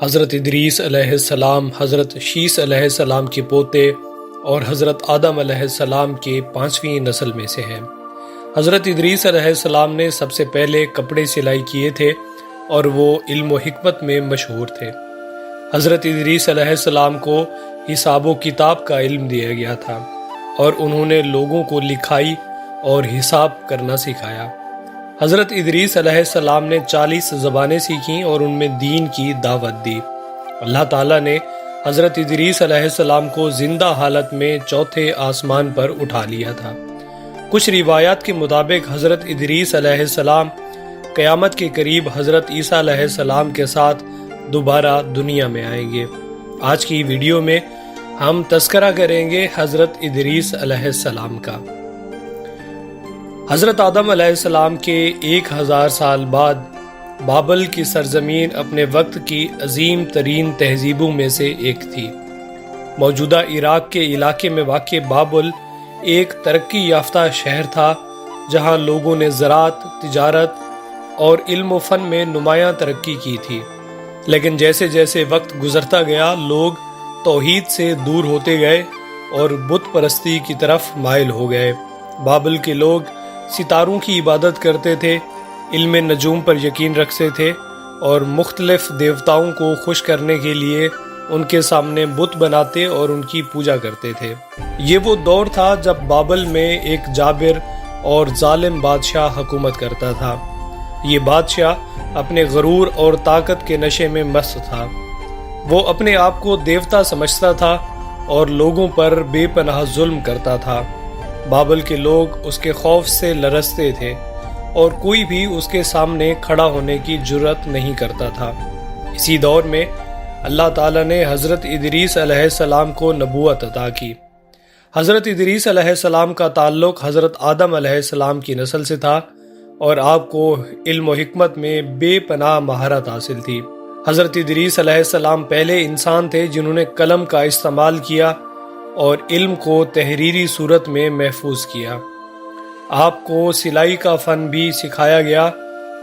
حضرت ادریس علیہ السلام حضرت شیس علیہ السلام کے پوتے اور حضرت آدم علیہ السلام کے 5ویں نسل میں سے ہیں۔ حضرت ادریس علیہ السلام نے سب سے پہلے کپڑے سلائی کیے تھے اور وہ علم و حکمت میں مشہور تھے۔ حضرت ادریس علیہ السلام کو حساب و کتاب کا علم دیا گیا تھا اور انہوں نے لوگوں کو لکھائی اور حساب کرنا سکھایا۔ حضرت ادریس علیہ السلام نے 40 زبانیں سیکھیں اور ان میں دین کی دعوت دی۔ اللہ تعالیٰ نے حضرت ادریس علیہ السلام کو زندہ حالت میں چوتھے آسمان پر اٹھا لیا تھا۔ کچھ روایات کے مطابق حضرت ادریس علیہ السلام قیامت کے قریب حضرت عیسیٰ علیہ السلام کے ساتھ دوبارہ دنیا میں آئیں گے۔ آج کی ویڈیو میں ہم تذکرہ کریں گے حضرت ادریس علیہ السلام کا۔ حضرت آدم علیہ السلام کے 1000 سال بعد بابل کی سرزمین اپنے وقت کی عظیم ترین تہذیبوں میں سے ایک تھی۔ موجودہ عراق کے علاقے میں واقع بابل ایک ترقی یافتہ شہر تھا جہاں لوگوں نے زراعت، تجارت اور علم و فن میں نمایاں ترقی کی تھی، لیکن جیسے جیسے وقت گزرتا گیا لوگ توحید سے دور ہوتے گئے اور بت پرستی کی طرف مائل ہو گئے۔ بابل کے لوگ ستاروں کی عبادت کرتے تھے، علم نجوم پر یقین رکھتے تھے اور مختلف دیوتاؤں کو خوش کرنے کے لیے ان کے سامنے بت بناتے اور ان کی پوجا کرتے تھے۔ یہ وہ دور تھا جب بابل میں ایک جابر اور ظالم بادشاہ حکومت کرتا تھا۔ یہ بادشاہ اپنے غرور اور طاقت کے نشے میں مست تھا۔ وہ اپنے آپ کو دیوتا سمجھتا تھا اور لوگوں پر بے پناہ ظلم کرتا تھا۔ بابل کے لوگ اس کے خوف سے لرزتے تھے اور کوئی بھی اس کے سامنے کھڑا ہونے کی جرأت نہیں کرتا تھا۔ اسی دور میں اللہ تعالیٰ نے حضرت ادریس علیہ السلام کو نبوت عطا کی۔ حضرت ادریس علیہ السلام کا تعلق حضرت آدم علیہ السلام کی نسل سے تھا اور آپ کو علم و حکمت میں بے پناہ مہارت حاصل تھی۔ حضرت ادریس علیہ السلام پہلے انسان تھے جنہوں نے قلم کا استعمال کیا اور علم کو تحریری صورت میں محفوظ کیا۔ آپ کو سلائی کا فن بھی سکھایا گیا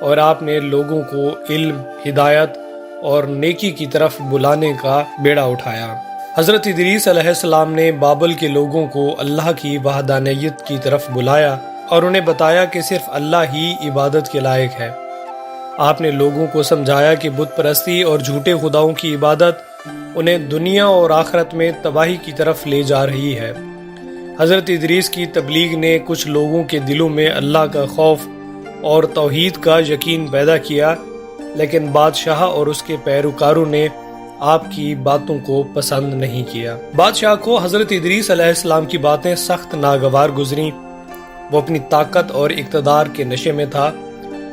اور آپ نے لوگوں کو علم، ہدایت اور نیکی کی طرف بلانے کا بیڑا اٹھایا۔ حضرت ادریس علیہ السلام نے بابل کے لوگوں کو اللہ کی وحدانیت کی طرف بلایا اور انہیں بتایا کہ صرف اللہ ہی عبادت کے لائق ہے۔ آپ نے لوگوں کو سمجھایا کہ بت پرستی اور جھوٹے خداؤں کی عبادت انہیں دنیا اور آخرت میں تباہی کی طرف لے جا رہی ہے۔ حضرت ادریس کی تبلیغ نے کچھ لوگوں کے دلوں میں اللہ کا خوف اور توحید کا یقین پیدا کیا، لیکن بادشاہ اور اس کے پیروکاروں نے آپ کی باتوں کو پسند نہیں کیا۔ بادشاہ کو حضرت ادریس علیہ السلام کی باتیں سخت ناگوار گزریں۔ وہ اپنی طاقت اور اقتدار کے نشے میں تھا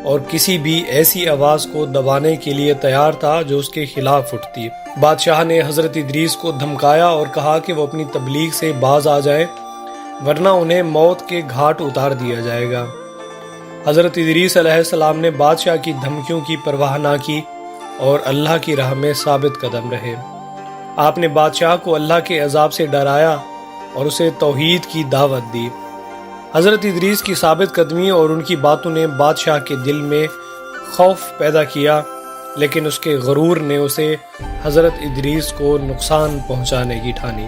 اور کسی بھی ایسی آواز کو دبانے کے لیے تیار تھا جو اس کے خلاف اٹھتی۔ بادشاہ نے حضرت ادریس کو دھمکایا اور کہا کہ وہ اپنی تبلیغ سے باز آ جائیں ورنہ انہیں موت کے گھاٹ اتار دیا جائے گا۔ حضرت ادریس علیہ السلام نے بادشاہ کی دھمکیوں کی پرواہ نہ کی اور اللہ کی راہ میں ثابت قدم رہے۔ آپ نے بادشاہ کو اللہ کے عذاب سے ڈرایا اور اسے توحید کی دعوت دی۔ حضرت ادریس کی ثابت قدمی اور ان کی باتوں نے بادشاہ کے دل میں خوف پیدا کیا، لیکن اس کے غرور نے اسے حضرت ادریس کو نقصان پہنچانے کی ٹھانی۔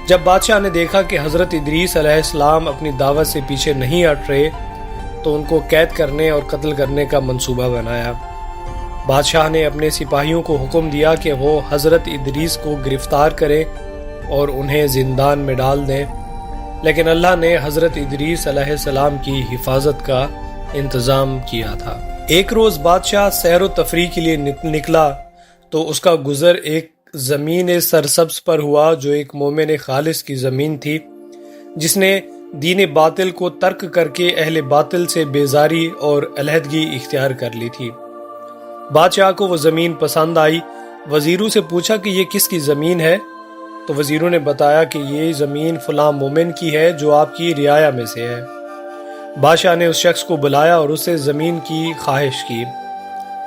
جب بادشاہ نے دیکھا کہ حضرت ادریس علیہ السلام اپنی دعوت سے پیچھے نہیں ہٹ رہے تو ان کو قید کرنے اور قتل کرنے کا منصوبہ بنایا۔ بادشاہ نے اپنے سپاہیوں کو حکم دیا کہ وہ حضرت ادریس کو گرفتار کریں اور انہیں زندان میں ڈال دیں، لیکن اللہ نے حضرت ادریس علیہ السلام کی حفاظت کا انتظام کیا تھا۔ ایک روز بادشاہ سیر و تفریح کے لیے نکلا تو اس کا گزر ایک زمین سرسبز پر ہوا جو ایک مومن خالص کی زمین تھی، جس نے دین باطل کو ترک کر کے اہل باطل سے بیزاری اور علیحدگی اختیار کر لی تھی۔ بادشاہ کو وہ زمین پسند آئی۔ وزیروں سے پوچھا کہ یہ کس کی زمین ہے؟ تو وزیروں نے بتایا کہ یہ زمین فلاں مومن کی ہے جو آپ کی رعایا میں سے ہے۔ بادشاہ نے اس شخص کو بلایا اور اس سے زمین کی خواہش کی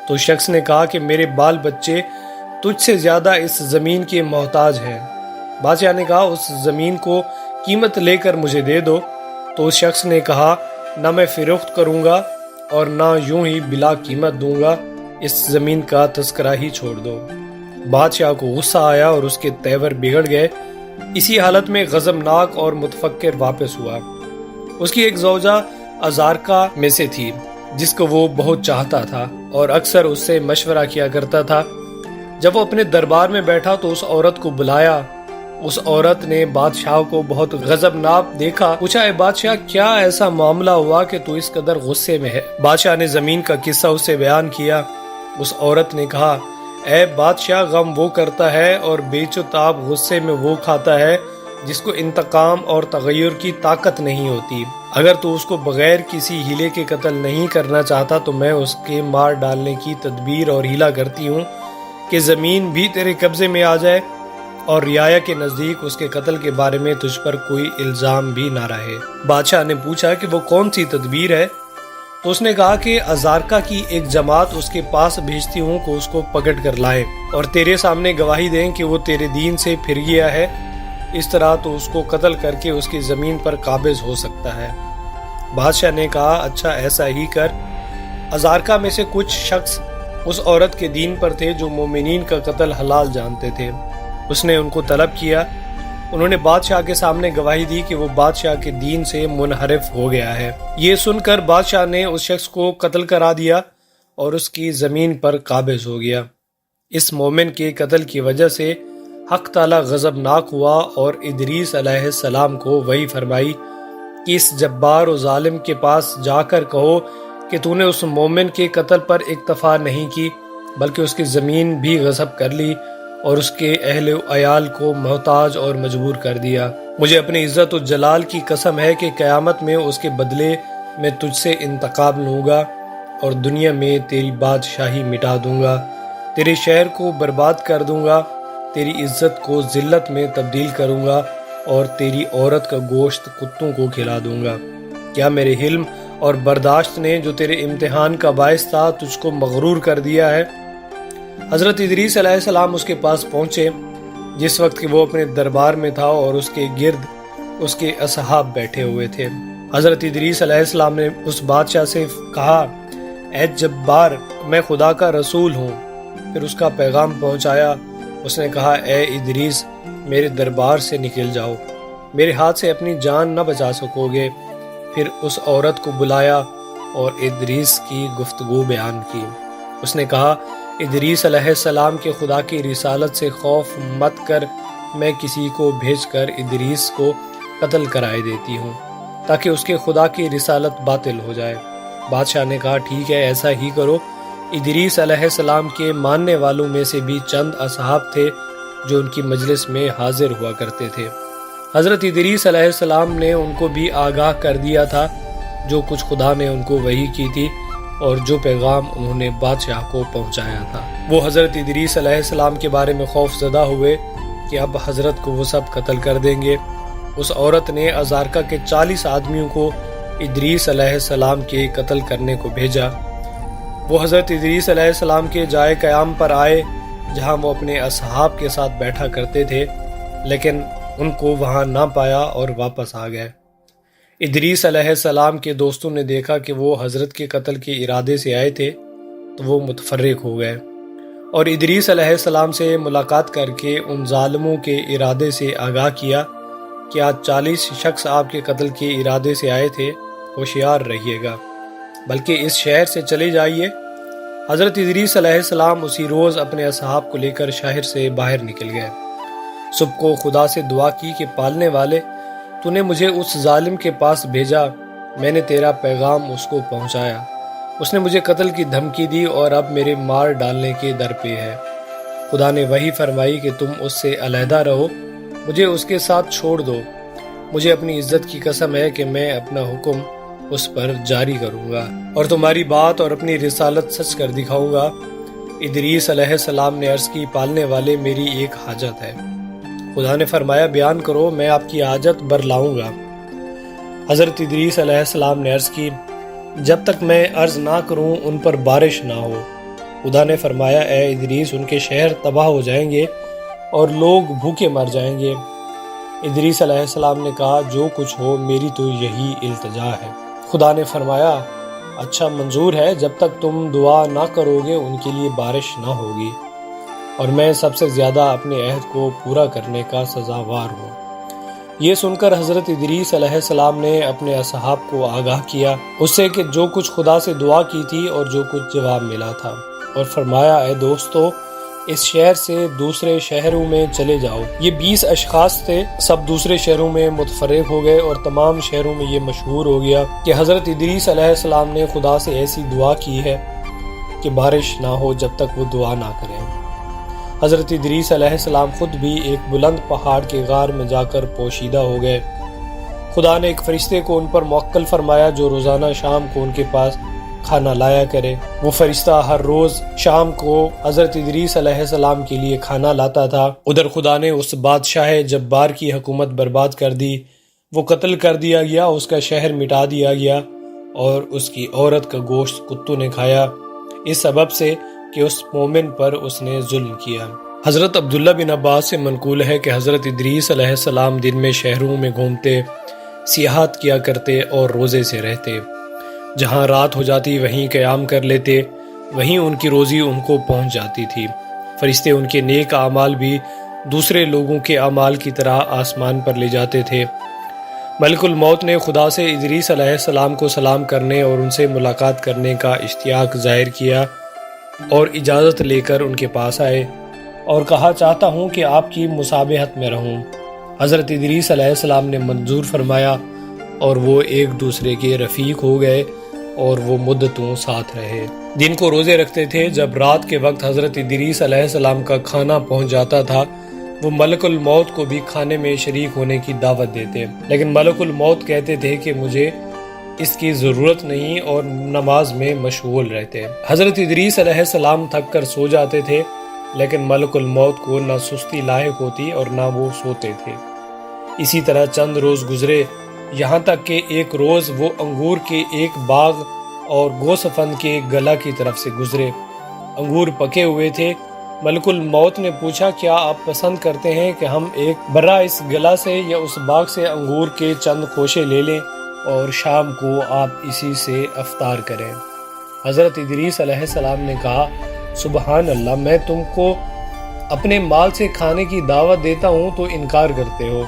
تو اس شخص نے کہا کہ میرے بال بچے تجھ سے زیادہ اس زمین کے محتاج ہیں۔ بادشاہ نے کہا اس زمین کو قیمت لے کر مجھے دے دو۔ تو اس شخص نے کہا نہ میں فروخت کروں گا اور نہ یوں ہی بلا قیمت دوں گا، اس زمین کا تذکرہ ہی چھوڑ دو۔ بادشاہ کو غصہ آیا اور اس کے تیور بگڑ گئے۔ اسی حالت میں غضبناک اور متفکر واپس ہوا۔ اس کی ایک زوجہ ازارکا میں سے تھی جس کو وہ بہت چاہتا تھا اور اکثر اس سے مشورہ کیا کرتا تھا۔ جب وہ اپنے دربار میں بیٹھا تو اس عورت کو بلایا۔ اس عورت نے بادشاہ کو بہت غضبناک دیکھا۔ پوچھا، اے بادشاہ، کیا ایسا معاملہ ہوا کہ تو اس قدر غصے میں ہے؟ بادشاہ نے زمین کا قصہ اس سے بیان کیا۔ اس عورت نے کہا، اے بادشاہ، غم وہ کرتا ہے اور بیچ و تاب غصے میں وہ کھاتا ہے جس کو انتقام اور تغیر کی طاقت نہیں ہوتی۔ اگر تو اس کو بغیر کسی ہیلے کے قتل نہیں کرنا چاہتا تو میں اس کے مار ڈالنے کی تدبیر اور ہیلا کرتی ہوں کہ زمین بھی تیرے قبضے میں آ جائے اور رعایا کے نزدیک اس کے قتل کے بارے میں تجھ پر کوئی الزام بھی نہ رہے۔ بادشاہ نے پوچھا کہ وہ کون سی تدبیر ہے؟ تو اس نے کہا کہ ازارکا کی ایک جماعت اس کے پاس بھیجتی ہوں کہ اس کو پکڑ کر لائیں اور تیرے سامنے گواہی دیں کہ وہ تیرے دین سے پھر گیا ہے۔ اس طرح تو اس کو قتل کر کے اس کی زمین پر قابض ہو سکتا ہے۔ بادشاہ نے کہا، اچھا ایسا ہی کر۔ ازارکا میں سے کچھ شخص اس عورت کے دین پر تھے جو مومنین کا قتل حلال جانتے تھے۔ اس نے ان کو طلب کیا۔ انہوں نے بادشاہ کے سامنے گواہی دی کہ وہ بادشاہ کے دین سے منحرف ہو گیا ہے۔ یہ سن کر بادشاہ نے اس شخص کو قتل کرا دیا اور اس کی زمین پر قابض ہو گیا۔ اس مومن کے قتل کی وجہ سے حق تعالی غضبناک ہوا اور ادریس علیہ السلام کو وحی فرمائی کہ اس جبار و ظالم کے پاس جا کر کہو کہ تو نے اس مومن کے قتل پر اکتفا نہیں کی بلکہ اس کی زمین بھی غصب کر لی اور اس کے اہل و عیال کو محتاج اور مجبور کر دیا۔ مجھے اپنی عزت و جلال کی قسم ہے کہ قیامت میں اس کے بدلے میں تجھ سے انتقام لوں گا اور دنیا میں تیری بادشاہی مٹا دوں گا، تیرے شہر کو برباد کر دوں گا، تیری عزت کو ذلت میں تبدیل کروں گا اور تیری عورت کا گوشت کتوں کو کھلا دوں گا۔ کیا میرے حلم اور برداشت نے جو تیرے امتحان کا باعث تھا تجھ کو مغرور کر دیا ہے؟ حضرت ادریس علیہ السلام اس کے پاس پہنچے جس وقت کہ وہ اپنے دربار میں تھا اور اس کے گرد اس کے اصحاب بیٹھے ہوئے تھے۔ حضرت ادریس علیہ السلام نے اس بادشاہ سے کہا، اے جبار، میں خدا کا رسول ہوں۔ پھر اس کا پیغام پہنچایا۔ اس نے کہا، اے ادریس، میرے دربار سے نکل جاؤ، میرے ہاتھ سے اپنی جان نہ بچا سکو گے۔ پھر اس عورت کو بلایا اور ادریس کی گفتگو بیان کی۔ اس نے کہا، ادریس علیہ السلام کے خدا کی رسالت سے خوف مت کر، میں کسی کو بھیج کر ادریس کو قتل کرائے دیتی ہوں تاکہ اس کے خدا کی رسالت باطل ہو جائے۔ بادشاہ نے کہا، ٹھیک ہے، ایسا ہی کرو۔ ادریس علیہ السلام کے ماننے والوں میں سے بھی چند اصحاب تھے جو ان کی مجلس میں حاضر ہوا کرتے تھے۔ حضرت ادریس علیہ السلام نے ان کو بھی آگاہ کر دیا تھا جو کچھ خدا نے ان کو وحی کی تھی اور جو پیغام انہوں نے بادشاہ کو پہنچایا تھا۔ وہ حضرت ادریس علیہ السلام کے بارے میں خوف زدہ ہوئے کہ اب حضرت کو وہ سب قتل کر دیں گے۔ اس عورت نے ازارکا کے 40 آدمیوں کو ادریس علیہ السلام کے قتل کرنے کو بھیجا۔ وہ حضرت ادریس علیہ السلام کے جائے قیام پر آئے جہاں وہ اپنے اصحاب کے ساتھ بیٹھا کرتے تھے، لیکن ان کو وہاں نہ پایا اور واپس آ گئے۔ ادریس علیہ السلام کے دوستوں نے دیکھا کہ وہ حضرت کے قتل کے ارادے سے آئے تھے تو وہ متفرق ہو گئے اور ادریس علیہ السلام سے ملاقات کر کے ان ظالموں کے ارادے سے آگاہ کیا کہ آج 40 شخص آپ کے قتل کے ارادے سے آئے تھے، ہوشیار رہیے گا، بلکہ اس شہر سے چلے جائیے۔ حضرت ادریس علیہ السلام اسی روز اپنے اصحاب کو لے کر شہر سے باہر نکل گئے۔ صبح کو خدا سے دعا کی کہ پالنے والے، تو نے مجھے اس ظالم کے پاس بھیجا، میں نے تیرا پیغام اس کو پہنچایا، اس نے مجھے قتل کی دھمکی دی اور اب میرے مار ڈالنے کے در پہ ہے۔ خدا نے وحی فرمائی کہ تم اس سے علیحدہ رہو، مجھے اس کے ساتھ چھوڑ دو، مجھے اپنی عزت کی قسم ہے کہ میں اپنا حکم اس پر جاری کروں گا اور تمہاری بات اور اپنی رسالت سچ کر دکھاؤں گا۔ ادریس علیہ السلام نے عرض کی، پالنے والے، میری ایک حاجت ہے۔ خدا نے فرمایا، بیان کرو، میں آپ کی حاجت برلاؤں گا۔ حضرت ادریس علیہ السلام نے عرض کی، جب تک میں عرض نہ کروں ان پر بارش نہ ہو۔ خدا نے فرمایا، اے ادریس، ان کے شہر تباہ ہو جائیں گے اور لوگ بھوکے مر جائیں گے۔ ادریس علیہ السلام نے کہا، جو کچھ ہو میری تو یہی التجا ہے۔ خدا نے فرمایا، اچھا منظور ہے، جب تک تم دعا نہ کرو گے ان کے لیے بارش نہ ہوگی، اور میں سب سے زیادہ اپنے عہد کو پورا کرنے کا سزاوار ہوں۔ یہ سن کر حضرت ادریس علیہ السلام نے اپنے اصحاب کو آگاہ کیا اس سے کہ جو کچھ خدا سے دعا کی تھی اور جو کچھ جواب ملا تھا، اور فرمایا، اے دوستو، اس شہر سے دوسرے شہروں میں چلے جاؤ۔ یہ 20 اشخاص تھے، سب دوسرے شہروں میں متفرق ہو گئے، اور تمام شہروں میں یہ مشہور ہو گیا کہ حضرت ادریس علیہ السلام نے خدا سے ایسی دعا کی ہے کہ بارش نہ ہو جب تک وہ دعا نہ کریں۔ حضرت ادریس علیہ السلام خود بھی ایک بلند پہاڑ کے غار میں جا کر پوشیدہ ہو گئے۔ خدا نے ایک فرشتے کو ان پر موکل فرمایا جو روزانہ شام کو ان کے پاس کھانا لایا کرے۔ وہ فرشتہ ہر روز شام کو حضرت ادریس علیہ السلام کے لیے کھانا لاتا تھا۔ ادھر خدا نے اس بادشاہ جبار کی حکومت برباد کر دی، وہ قتل کر دیا گیا، اس کا شہر مٹا دیا گیا، اور اس کی عورت کا گوشت کتوں نے کھایا، اس سبب سے کہ اس مومن پر اس نے ظلم کیا۔ حضرت عبداللہ بن عباس سے منقول ہے کہ حضرت ادریس علیہ السلام دن میں شہروں میں گھومتے، سیاحت کیا کرتے اور روزے سے رہتے۔ جہاں رات ہو جاتی وہیں قیام کر لیتے، وہیں ان کی روزی ان کو پہنچ جاتی تھی۔ فرشتے ان کے نیک اعمال بھی دوسرے لوگوں کے اعمال کی طرح آسمان پر لے جاتے تھے۔ ملک الموت نے خدا سے ادریس علیہ السلام کو سلام کرنے اور ان سے ملاقات کرنے کا اشتیاق ظاہر کیا اور اجازت لے کر ان کے پاس آئے اور کہا، چاہتا ہوں کہ آپ کی مصابحت میں رہوں۔ حضرت ادریس علیہ السلام نے منظور فرمایا، اور وہ ایک دوسرے کے رفیق ہو گئے اور وہ مدتوں ساتھ رہے۔ دن کو روزے رکھتے تھے۔ جب رات کے وقت حضرت ادریس علیہ السلام کا کھانا پہنچ جاتا تھا، وہ ملک الموت کو بھی کھانے میں شریک ہونے کی دعوت دیتے، لیکن ملک الموت کہتے تھے کہ مجھے اس کی ضرورت نہیں، اور نماز میں مشغول رہتے۔ حضرت ادریس علیہ السلام تھک کر سو جاتے تھے، لیکن ملک الموت کو نہ سستی لاحق ہوتی اور نہ وہ سوتے تھے۔ اسی طرح چند روز گزرے، یہاں تک کہ ایک روز وہ انگور کے ایک باغ اور گوسفند کے گلہ کی طرف سے گزرے۔ انگور پکے ہوئے تھے۔ ملک الموت نے پوچھا، کیا آپ پسند کرتے ہیں کہ ہم ایک برہ اس گلہ سے یا اس باغ سے انگور کے چند خوشے لے لیں اور شام کو آپ اسی سے افطار کریں؟ حضرت ادریس علیہ السلام نے کہا، سبحان اللہ، میں تم کو اپنے مال سے کھانے کی دعوت دیتا ہوں تو انکار کرتے ہو،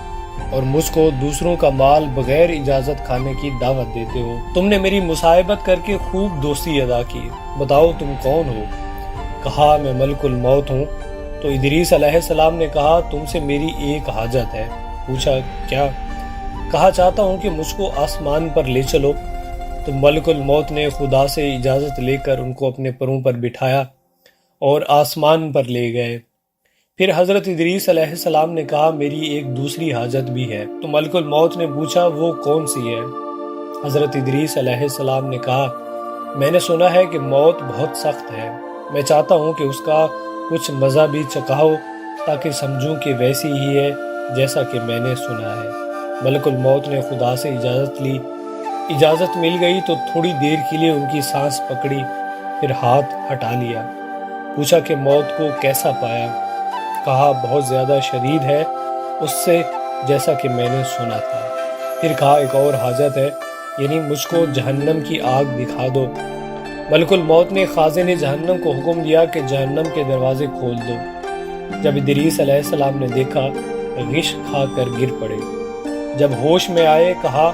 اور مجھ کو دوسروں کا مال بغیر اجازت کھانے کی دعوت دیتے ہو۔ تم نے میری مصاحبت کر کے خوب دوستی ادا کی، بتاؤ تم کون ہو؟ کہا، میں ملک الموت ہوں۔ تو ادریس علیہ السلام نے کہا، تم سے میری ایک حاجت ہے۔ پوچھا، کیا؟ کہا، چاہتا ہوں کہ مجھ کو آسمان پر لے چلو۔ تو ملک الموت نے خدا سے اجازت لے کر ان کو اپنے پروں پر بٹھایا اور آسمان پر لے گئے۔ پھر حضرت ادریس علیہ السلام نے کہا، میری ایک دوسری حاجت بھی ہے۔ تو ملک الموت نے پوچھا، وہ کون سی ہے؟ حضرت ادریس علیہ السلام نے کہا، میں نے سنا ہے کہ موت بہت سخت ہے، میں چاہتا ہوں کہ اس کا کچھ مزہ بھی چکھاؤ تاکہ سمجھوں کہ ویسی ہی ہے جیسا کہ میں نے سنا ہے۔ ملک الموت نے خدا سے اجازت لی، اجازت مل گئی تو تھوڑی دیر کے لیے ان کی سانس پکڑی، پھر ہاتھ ہٹا لیا۔ پوچھا کہ موت کو کیسا پایا؟ کہا، بہت زیادہ شدید ہے، اس سے جیسا کہ میں نے سنا تھا۔ پھر کہا، ایک اور حاجت ہے، یعنی مجھ کو جہنم کی آگ دکھا دو۔ ملک الموت نے خازن جہنم کو حکم دیا کہ جہنم کے دروازے کھول دو۔ جب ادریس علیہ السلام نے دیکھا، غش کھا کر گر پڑے۔ جب ہوش میں آئے، کہا،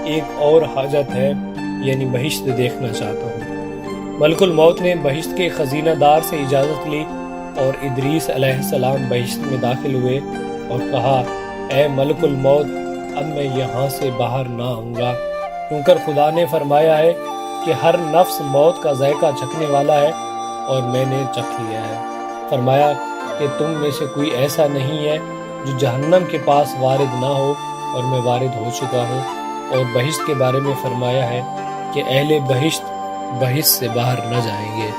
ایک اور حاجت ہے، یعنی بہشت دیکھنا چاہتا ہوں۔ ملک الموت نے بہشت کے خزینہ دار سے اجازت لی اور ادریس علیہ السلام بہشت میں داخل ہوئے اور کہا، اے ملک الموت، اب میں یہاں سے باہر نہ آؤں گا، کیونکہ خدا نے فرمایا ہے کہ ہر نفس موت کا ذائقہ چکھنے والا ہے، اور میں نے چکھ لیا ہے۔ فرمایا کہ تم میں سے کوئی ایسا نہیں ہے جو جہنم کے پاس وارد نہ ہو، اور میں وارد ہو چکا ہوں۔ اور بہشت کے بارے میں فرمایا ہے کہ اہل بہشت سے باہر نہ جائیں گے۔